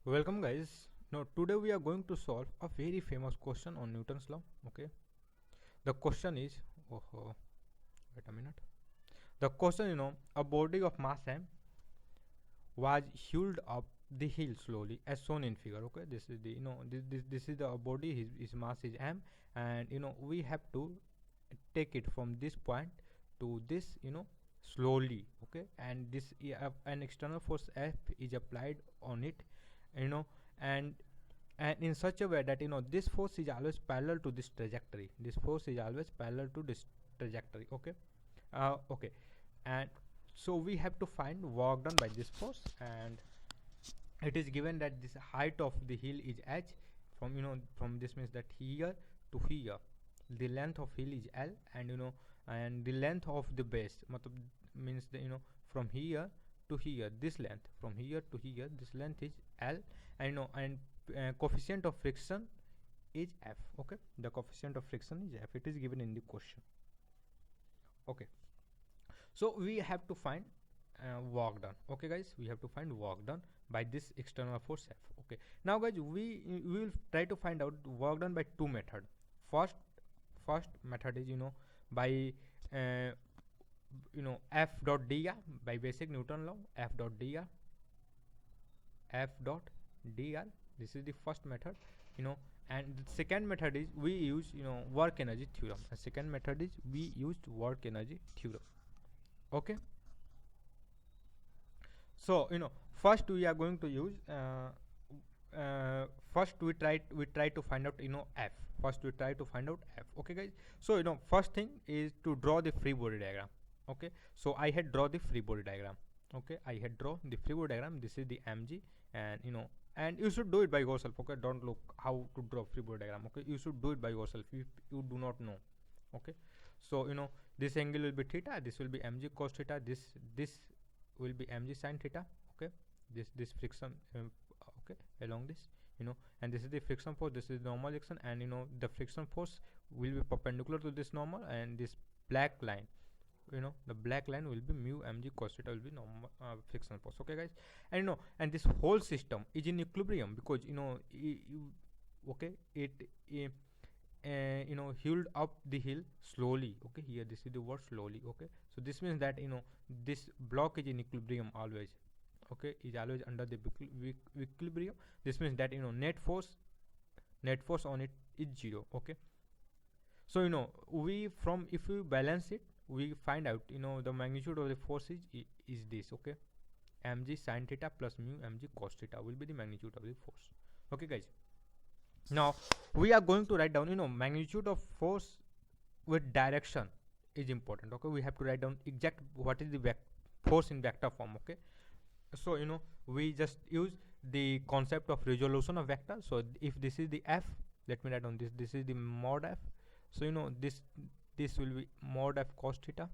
Welcome guys. Now today we are going to solve a very famous question on Newton's law. Okay. The question is wait a minute. The question a body of mass m was hurled up the hill slowly as shown in figure. Okay, this is the this is the body, his mass is m, and we have to take it from this point to this slowly. Okay, and this an external force F is applied on it, you know and in such a way that this force is always parallel to this trajectory. This force is always parallel to this trajectory. Okay. Okay, and so we have to find work done by this force, and it is given that this height of the hill is h. From from this means that here to here the length of hill is l, and and the length of the base means the from here to here, this length from here to here, this length is l, and coefficient of friction is f. Okay, the coefficient of friction is f. It is given in the question. Okay, so we have to find work done. Okay guys, we have to find work done by this external force f. Okay, now guys, we will try to find out work done by two method. First method is by uh, f dot dr, by basic Newton law. F dot dr, this is the first method. And the second method is we use work energy theorem. The second method is we used work energy theorem. Okay, so first we are going to use first we try to find out f. First we try to find out f. Okay guys, so first thing is to draw the free body diagram. Okay, so I had draw the free body diagram. Okay, I had draw the free body diagram. This is the mg, and and you should do it by yourself. Okay, don't look how to draw free body diagram. Okay, you should do it by yourself if you do not know. Okay, so this angle will be theta, this will be mg cos theta, this will be mg sin theta. Okay, this friction okay, along this, and this is the friction force, this is normal action, and the friction force will be perpendicular to this normal, and this black line, the black line will be mu mg cos theta, will be normal friction force. Okay guys, and and this whole system is in equilibrium because okay, it hurled up the hill slowly. Okay, here this is the word slowly. Okay, so this means that this block is in equilibrium always. Okay, is always under the equilibrium. This means that net force on it is 0. Okay, so we from if we balance it, we find out the magnitude of the force is this. Okay, mg sin theta plus mu mg cos theta will be the magnitude of the force. Okay guys, now we are going to write down magnitude of force with direction is important. Okay, we have to write down exact what is the force in vector form. Okay, so we just use the concept of resolution of vector. So if this is the f, let me write down this is the mod f. So this will be mod f cos theta,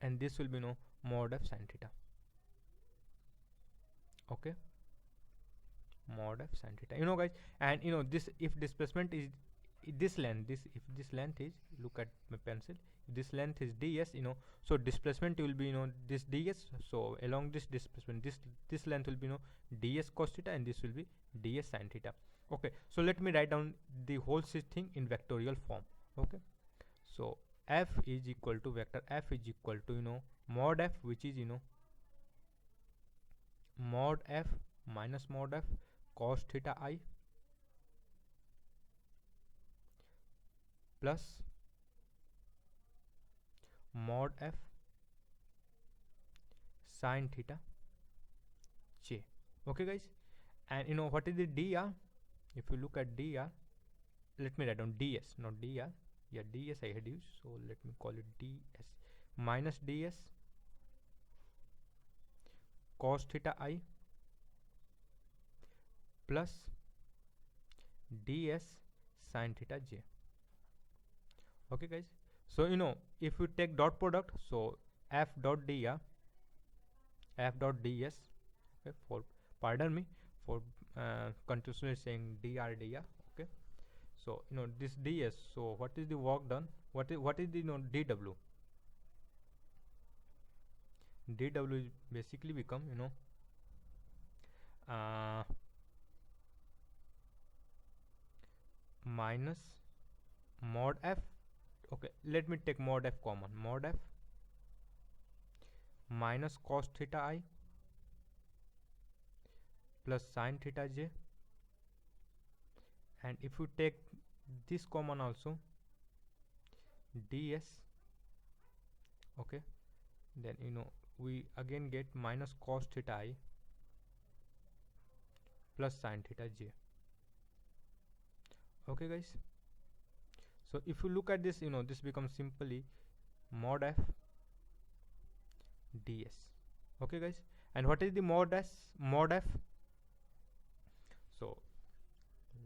and this will be mod f sin theta. Okay, mod f sin theta, guys, and this, if displacement is this length, if this length is, look at my pencil, if this length is ds, so displacement will be this ds. So along this displacement, this length will be ds cos theta, and this will be ds sin theta. Okay, so let me write down the whole thing in vectorial form. Okay, so f is equal to vector f is equal to mod f, which is mod f minus mod f cos theta I plus mod f sin theta j. Okay guys, and what is the dr? If you look at dr, let me write down ds, not dr. Yeah, ds I had used, so let me call it ds minus ds cos theta I plus ds sin theta j. Okay guys, so if you take dot product, so f dot ds, okay, for pardon me for continuously saying dr. Okay, so this ds, so what is the work done, what is the dw? Dw is basically become uh, minus mod f. Okay, let me take mod f common. Mod f minus cos theta I plus sin theta j, and if you take this common also, ds. Okay, then we again get minus cos theta I plus sin theta j. Okay guys, so if you look at this, this becomes simply mod f ds. Okay guys, and what is the mod f? So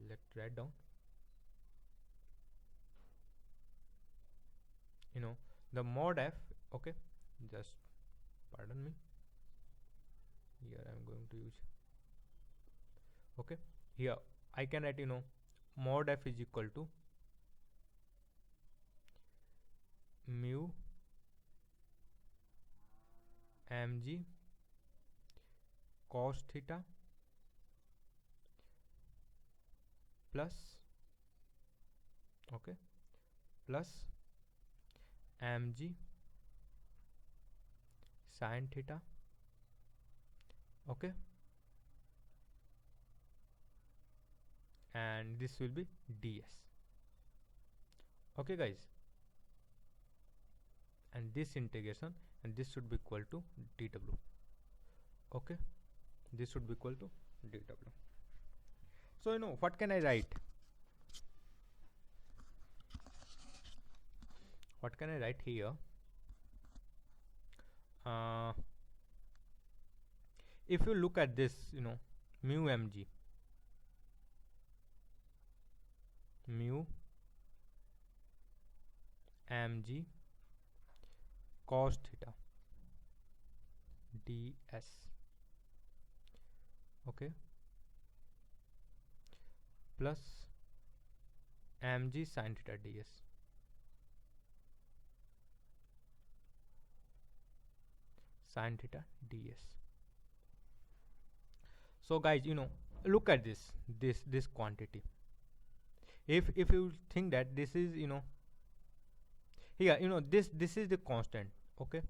let's write down, the mod f. Okay, just pardon me, here I'm going to use, okay, here I can write mod f is equal to mu mg cos theta plus, okay, plus mg sin theta. Okay, and this will be ds. Okay guys, and this integration, and this should be equal to dw. Okay, this should be equal to dw. So what can I write? What can I write here? If you look at this, mu mg, cos theta ds. Okay, plus mg sin theta ds. Sin theta ds. So guys, look at this quantity. If you think that this is here, this is the constant. Okay,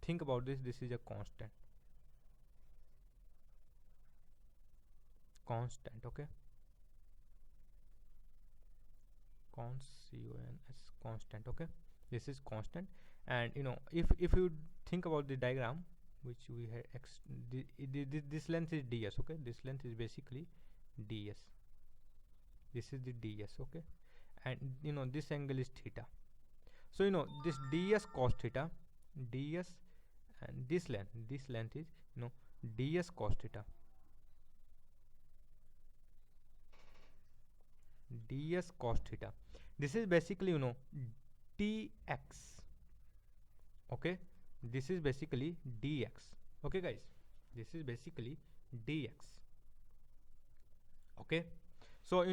think about this. This is a constant. Okay, constant. Okay, this is constant, and if you think about the diagram which we had, this length is ds. Okay, this length is basically ds. This is the ds. Okay, and this angle is theta. So this ds cos theta, ds, and this length is ds cos theta, ds cos theta. This is basically dx. Okay, this is basically dx. Okay guys, this is basically dx. Okay, so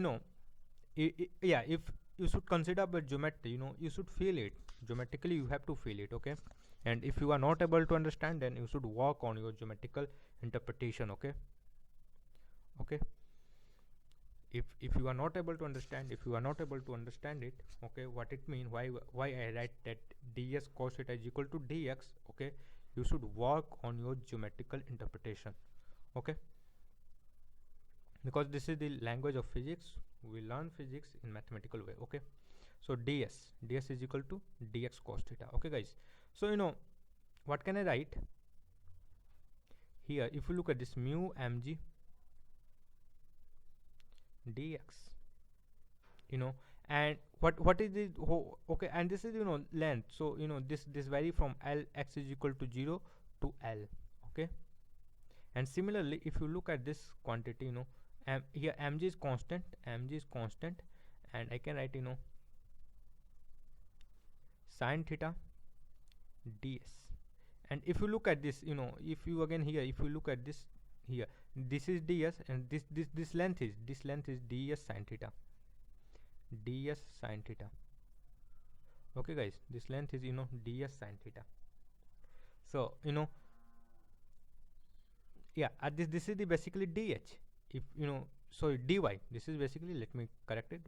yeah, if you should consider the geometry, you should feel it geometrically. You have to feel it. Okay, and if you are not able to understand, then you should work on your geometrical interpretation. Okay, if you are not able to understand, it, okay, what it means, why I write that ds cos theta is equal to dx. Okay, you should work on your geometrical interpretation. Okay, because this is the language of physics. We learn physics in mathematical way. Okay, so ds is equal to dx cos theta. Okay guys, so what can I write here? If you look at this, mu mg dx, and what is the okay, and this is length. So this vary from l, x is equal to 0 to l. Okay, and similarly, if you look at this quantity, here mg is constant, and I can write sin theta ds. And if you look at this, if you again here, if you look at this here, this is ds, and this length is ds sin theta, Okay guys, this length is ds sin theta. So yeah, this is the basically dh. If you know, so dy, this is basically, let me correct it,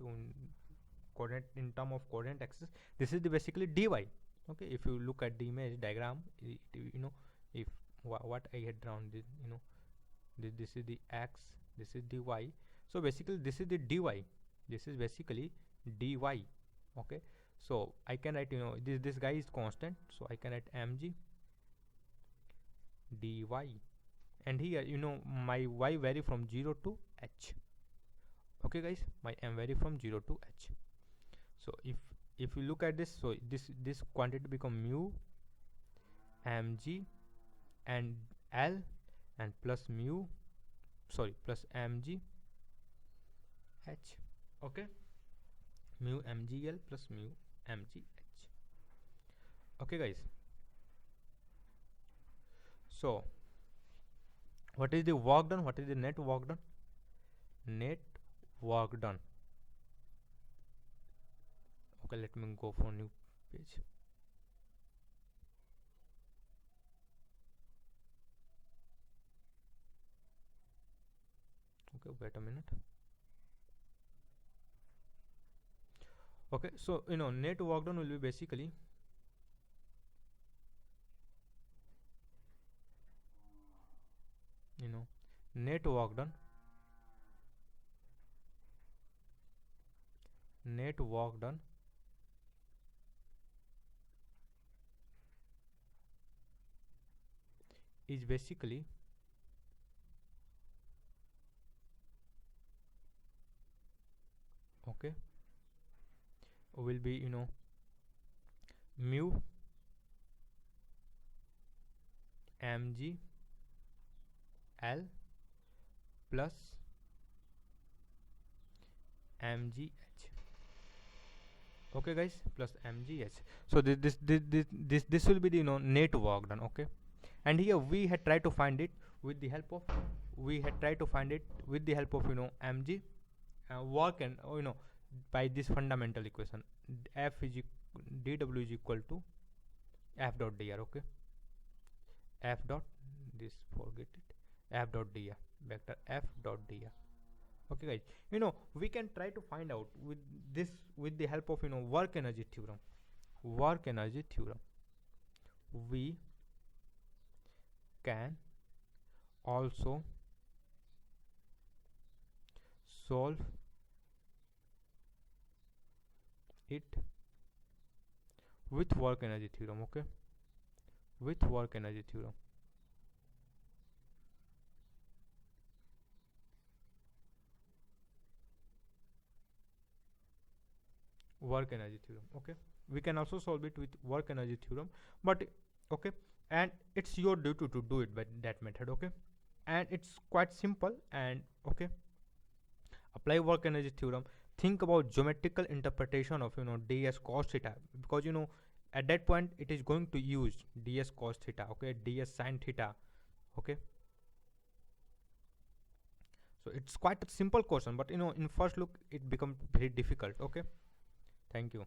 coordinate in term of coordinate axis, this is the basically dy. Okay, if you look at the image diagram, you know, if what I had drawn, this, you know, this is the x, this is the y, so basically this is the dy, this is basically dy. Okay, so I can write, you know, this guy is constant, so I can write mg dy, and here, you know, my y vary from 0 to h. Okay guys, my m vary from 0 to h. So if you look at this, so this quantity become mu mg and l, and plus mu, sorry, plus mg h. Okay, mu mgl plus mu mgh. Okay guys, so what is the work done, what is the net work done? Net work done. Okay, let me go for new page. Okay, wait a minute. Okay, so you know, net work done will be basically, you know, net work done, net work done is basically, okay, will be, you know, mu mg l plus mgh. Okay guys, plus mgh. So this will be the, you know, net work done. Okay, and here we had tried to find it with the help of, you know, mg work, and you know, by this fundamental equation, f is dw is equal to f dot dr. Okay, f dot, this, forget it, f dot dr, vector f dot dr. Okay guys, you know, we can try to find out with this, with the help of, you know, work energy theorem. We can also solve it with work energy theorem. Okay, with work energy theorem. Work energy theorem. Okay, we can also solve it with work energy theorem, but okay, and it's your duty to do it by that method. Okay, and it's quite simple. And okay, apply work energy theorem, think about geometrical interpretation of, you know, ds cos theta, because you know, at that point it is going to use ds cos theta, okay, ds sin theta. Okay, so it's quite a simple question, but you know, in first look it becomes very difficult. Okay, thank you.